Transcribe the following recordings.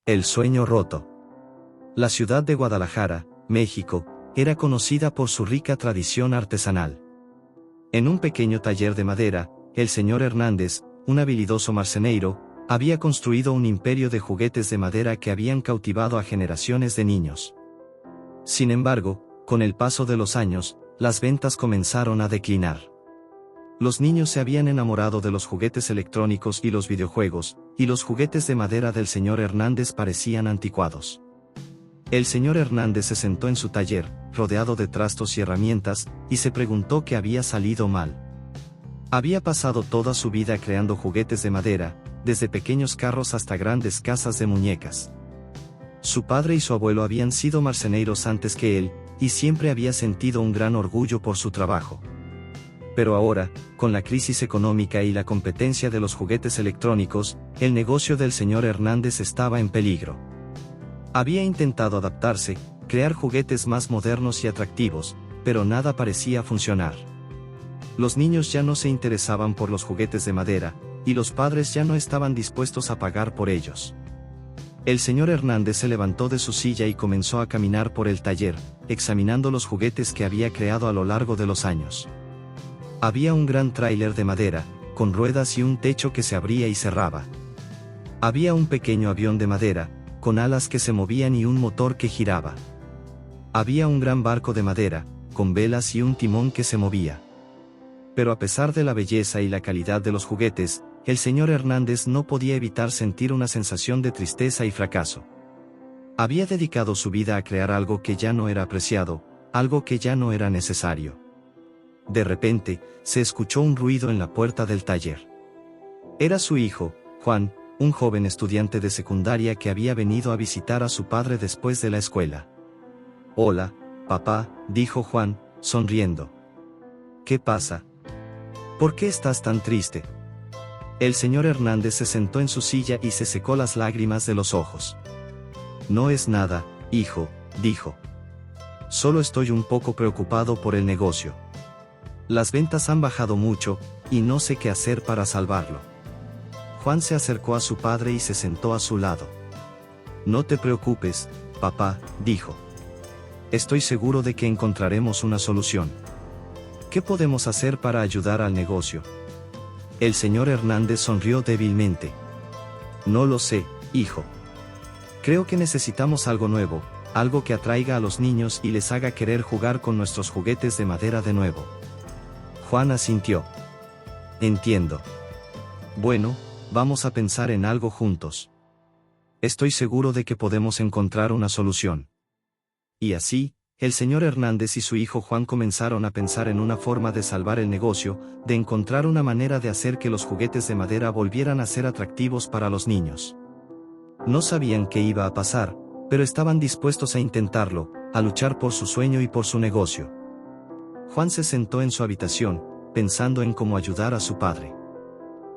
El sueño roto. La ciudad de Guadalajara, México, era conocida por su rica tradición artesanal. En un pequeño taller de madera, el señor Hernández, un habilidoso marceneiro, había construido un imperio de juguetes de madera que habían cautivado a generaciones de niños. Sin embargo, con el paso de los años, las ventas comenzaron a declinar. Los niños se habían enamorado de los juguetes electrónicos y los videojuegos, y los juguetes de madera del señor Hernández parecían anticuados. El señor Hernández se sentó en su taller, rodeado de trastos y herramientas, y se preguntó qué había salido mal. Había pasado toda su vida creando juguetes de madera, desde pequeños carros hasta grandes casas de muñecas. Su padre y su abuelo habían sido marceneiros antes que él, y siempre había sentido un gran orgullo por su trabajo. Pero ahora, con la crisis económica y la competencia de los juguetes electrónicos, el negocio del señor Hernández estaba en peligro. Había intentado adaptarse, crear juguetes más modernos y atractivos, pero nada parecía funcionar. Los niños ya no se interesaban por los juguetes de madera, y los padres ya no estaban dispuestos a pagar por ellos. El señor Hernández se levantó de su silla y comenzó a caminar por el taller, examinando los juguetes que había creado a lo largo de los años. Había un gran tráiler de madera, con ruedas y un techo que se abría y cerraba. Había un pequeño avión de madera, con alas que se movían y un motor que giraba. Había un gran barco de madera, con velas y un timón que se movía. Pero a pesar de la belleza y la calidad de los juguetes, el señor Hernández no podía evitar sentir una sensación de tristeza y fracaso. Había dedicado su vida a crear algo que ya no era apreciado, algo que ya no era necesario. De repente, se escuchó un ruido en la puerta del taller. Era su hijo, Juan, un joven estudiante de secundaria que había venido a visitar a su padre después de la escuela. «Hola, papá», dijo Juan, sonriendo. «¿Qué pasa? ¿Por qué estás tan triste?» El señor Hernández se sentó en su silla y se secó las lágrimas de los ojos. «No es nada, hijo», dijo. «Solo estoy un poco preocupado por el negocio. Las ventas han bajado mucho, y no sé qué hacer para salvarlo». Juan se acercó a su padre y se sentó a su lado. «No te preocupes, papá», dijo. «Estoy seguro de que encontraremos una solución. ¿Qué podemos hacer para ayudar al negocio?» El señor Hernández sonrió débilmente. «No lo sé, hijo. Creo que necesitamos algo nuevo, algo que atraiga a los niños y les haga querer jugar con nuestros juguetes de madera de nuevo». Juan asintió. «Entiendo. Bueno, vamos a pensar en algo juntos. Estoy seguro de que podemos encontrar una solución». Y así, el señor Hernández y su hijo Juan comenzaron a pensar en una forma de salvar el negocio, de encontrar una manera de hacer que los juguetes de madera volvieran a ser atractivos para los niños. No sabían qué iba a pasar, pero estaban dispuestos a intentarlo, a luchar por su sueño y por su negocio. Juan se sentó en su habitación, pensando en cómo ayudar a su padre.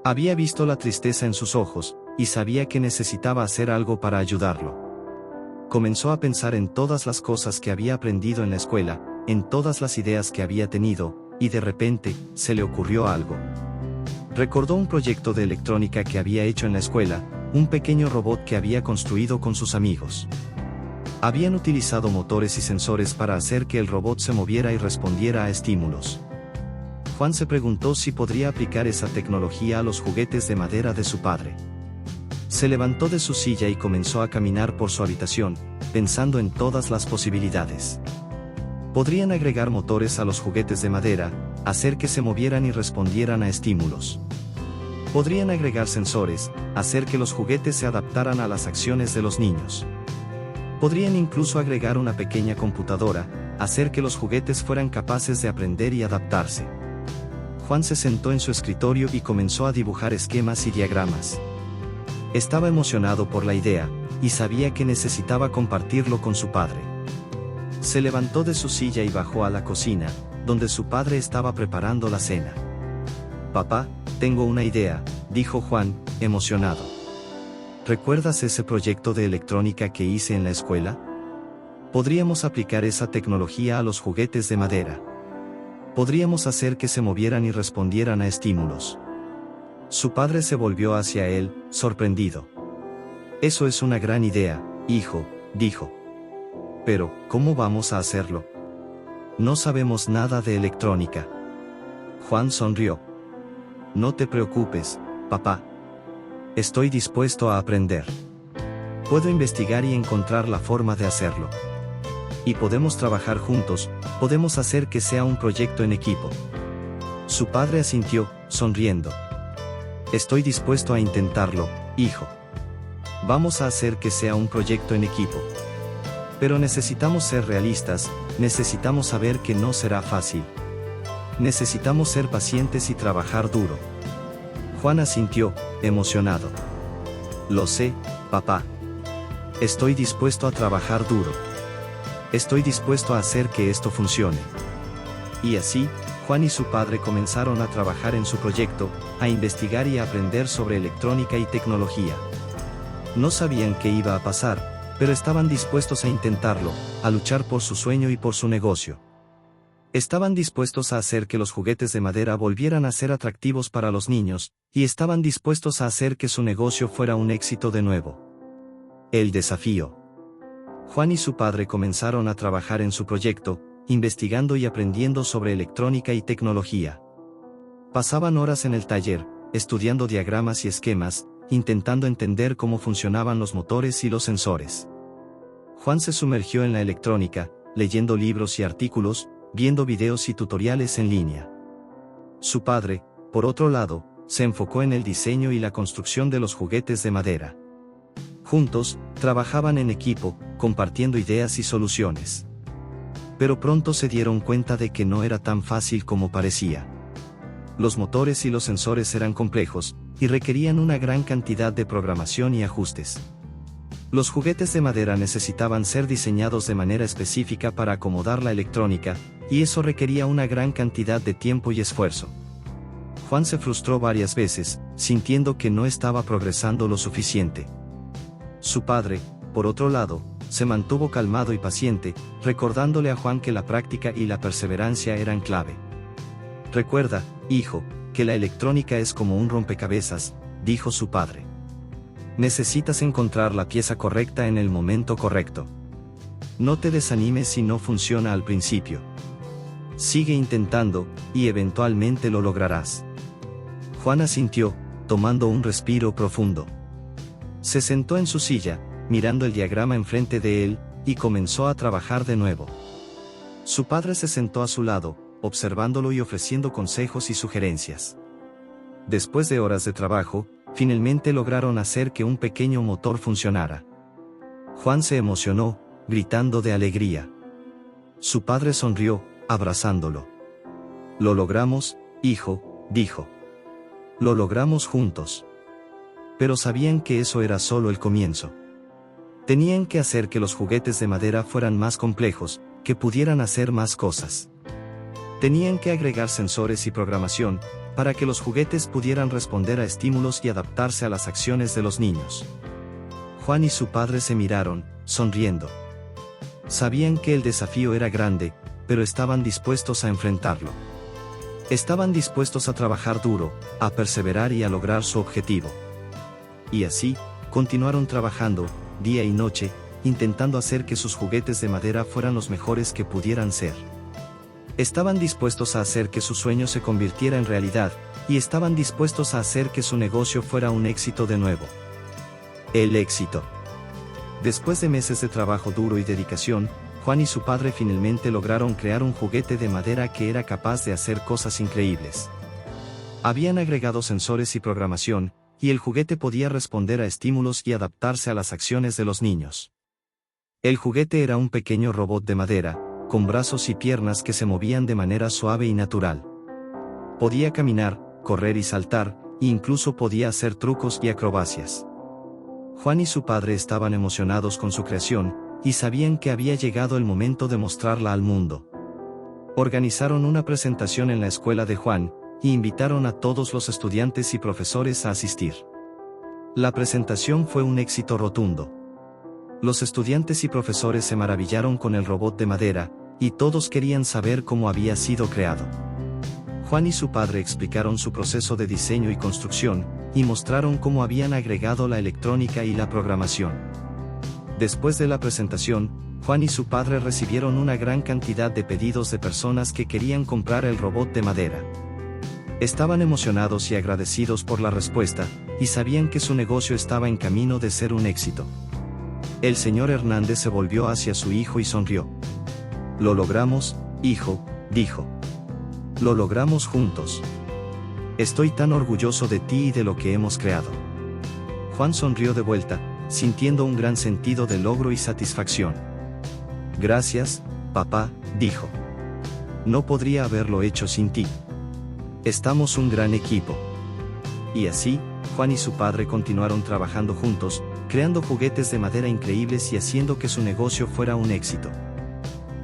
Había visto la tristeza en sus ojos, y sabía que necesitaba hacer algo para ayudarlo. Comenzó a pensar en todas las cosas que había aprendido en la escuela, en todas las ideas que había tenido, y de repente, se le ocurrió algo. Recordó un proyecto de electrónica que había hecho en la escuela, un pequeño robot que había construido con sus amigos. Habían utilizado motores y sensores para hacer que el robot se moviera y respondiera a estímulos. Juan se preguntó si podría aplicar esa tecnología a los juguetes de madera de su padre. Se levantó de su silla y comenzó a caminar por su habitación, pensando en todas las posibilidades. Podrían agregar motores a los juguetes de madera, hacer que se movieran y respondieran a estímulos. Podrían agregar sensores, hacer que los juguetes se adaptaran a las acciones de los niños. Podrían incluso agregar una pequeña computadora, hacer que los juguetes fueran capaces de aprender y adaptarse. Juan se sentó en su escritorio y comenzó a dibujar esquemas y diagramas. Estaba emocionado por la idea, y sabía que necesitaba compartirlo con su padre. Se levantó de su silla y bajó a la cocina, donde su padre estaba preparando la cena. «Papá, tengo una idea», dijo Juan, emocionado. «¿Recuerdas ese proyecto de electrónica que hice en la escuela? Podríamos aplicar esa tecnología a los juguetes de madera. Podríamos hacer que se movieran y respondieran a estímulos». Su padre se volvió hacia él, sorprendido. Eso es una gran idea, hijo, dijo. Pero, ¿cómo vamos a hacerlo? No sabemos nada de electrónica. Juan sonrió. No te preocupes, papá. Estoy dispuesto a aprender. Puedo investigar y encontrar la forma de hacerlo. Y podemos trabajar juntos, podemos hacer que sea un proyecto en equipo. Su padre asintió, sonriendo. Estoy dispuesto a intentarlo, hijo. Vamos a hacer que sea un proyecto en equipo. Pero necesitamos ser realistas, necesitamos saber que no será fácil. Necesitamos ser pacientes y trabajar duro. Juan asintió, emocionado. Lo sé, papá. Estoy dispuesto a trabajar duro. Estoy dispuesto a hacer que esto funcione. Y así, Juan y su padre comenzaron a trabajar en su proyecto, a investigar y a aprender sobre electrónica y tecnología. No sabían qué iba a pasar, pero estaban dispuestos a intentarlo, a luchar por su sueño y por su negocio. Estaban dispuestos a hacer que los juguetes de madera volvieran a ser atractivos para los niños, y estaban dispuestos a hacer que su negocio fuera un éxito de nuevo. El desafío. Juan y su padre comenzaron a trabajar en su proyecto, investigando y aprendiendo sobre electrónica y tecnología. Pasaban horas en el taller, estudiando diagramas y esquemas, intentando entender cómo funcionaban los motores y los sensores. Juan se sumergió en la electrónica, leyendo libros y artículos, viendo videos y tutoriales en línea. Su padre, por otro lado, se enfocó en el diseño y la construcción de los juguetes de madera. Juntos, trabajaban en equipo, compartiendo ideas y soluciones. Pero pronto se dieron cuenta de que no era tan fácil como parecía. Los motores y los sensores eran complejos, y requerían una gran cantidad de programación y ajustes. Los juguetes de madera necesitaban ser diseñados de manera específica para acomodar la electrónica, y eso requería una gran cantidad de tiempo y esfuerzo. Juan se frustró varias veces, sintiendo que no estaba progresando lo suficiente. Su padre, por otro lado, se mantuvo calmado y paciente, recordándole a Juan que la práctica y la perseverancia eran clave. Recuerda, hijo, que la electrónica es como un rompecabezas, dijo su padre. Necesitas encontrar la pieza correcta en el momento correcto. No te desanimes si no funciona al principio. Sigue intentando, y eventualmente lo lograrás. Juan asintió, tomando un respiro profundo. Se sentó en su silla, mirando el diagrama enfrente de él, y comenzó a trabajar de nuevo. Su padre se sentó a su lado, observándolo y ofreciendo consejos y sugerencias. Después de horas de trabajo, finalmente lograron hacer que un pequeño motor funcionara. Juan se emocionó, gritando de alegría. Su padre sonrió, abrazándolo. Lo logramos, hijo, dijo. Lo logramos juntos. Pero sabían que eso era solo el comienzo. Tenían que hacer que los juguetes de madera fueran más complejos, que pudieran hacer más cosas. Tenían que agregar sensores y programación, para que los juguetes pudieran responder a estímulos y adaptarse a las acciones de los niños. Juan y su padre se miraron, sonriendo. Sabían que el desafío era grande, pero estaban dispuestos a enfrentarlo. Estaban dispuestos a trabajar duro, a perseverar y a lograr su objetivo. Y así, continuaron trabajando, día y noche, intentando hacer que sus juguetes de madera fueran los mejores que pudieran ser. Estaban dispuestos a hacer que su sueño se convirtiera en realidad, y estaban dispuestos a hacer que su negocio fuera un éxito de nuevo. El éxito. Después de meses de trabajo duro y dedicación, Juan y su padre finalmente lograron crear un juguete de madera que era capaz de hacer cosas increíbles. Habían agregado sensores y programación, y el juguete podía responder a estímulos y adaptarse a las acciones de los niños. El juguete era un pequeño robot de madera, con brazos y piernas que se movían de manera suave y natural. Podía caminar, correr y saltar, e incluso podía hacer trucos y acrobacias. Juan y su padre estaban emocionados con su creación, y sabían que había llegado el momento de mostrarla al mundo. Organizaron una presentación en la escuela de Juan, y invitaron a todos los estudiantes y profesores a asistir. La presentación fue un éxito rotundo. Los estudiantes y profesores se maravillaron con el robot de madera, y todos querían saber cómo había sido creado. Juan y su padre explicaron su proceso de diseño y construcción, y mostraron cómo habían agregado la electrónica y la programación. Después de la presentación, Juan y su padre recibieron una gran cantidad de pedidos de personas que querían comprar el robot de madera. Estaban emocionados y agradecidos por la respuesta, y sabían que su negocio estaba en camino de ser un éxito. El señor Hernández se volvió hacia su hijo y sonrió. «Lo logramos, hijo», dijo. «Lo logramos juntos. Estoy tan orgulloso de ti y de lo que hemos creado». Juan sonrió de vuelta, sintiendo un gran sentido de logro y satisfacción. «Gracias, papá», dijo. «No podría haberlo hecho sin ti. Estamos un gran equipo». Y así, Juan y su padre continuaron trabajando juntos, creando juguetes de madera increíbles y haciendo que su negocio fuera un éxito.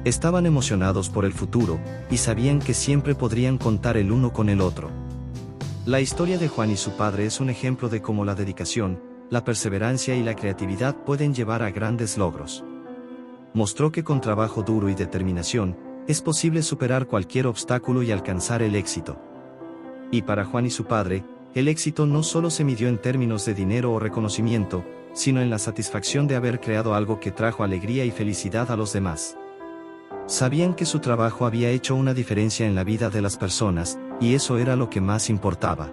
Estaban emocionados por el futuro, y sabían que siempre podrían contar el uno con el otro. La historia de Juan y su padre es un ejemplo de cómo la dedicación, la perseverancia y la creatividad pueden llevar a grandes logros. Mostró que con trabajo duro y determinación, es posible superar cualquier obstáculo y alcanzar el éxito. Y para Juan y su padre, el éxito no solo se midió en términos de dinero o reconocimiento, sino en la satisfacción de haber creado algo que trajo alegría y felicidad a los demás. Sabían que su trabajo había hecho una diferencia en la vida de las personas, y eso era lo que más importaba.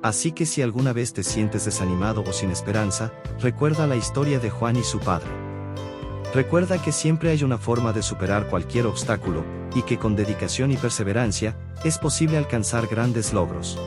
Así que si alguna vez te sientes desanimado o sin esperanza, recuerda la historia de Juan y su padre. Recuerda que siempre hay una forma de superar cualquier obstáculo, y que con dedicación y perseverancia, es posible alcanzar grandes logros.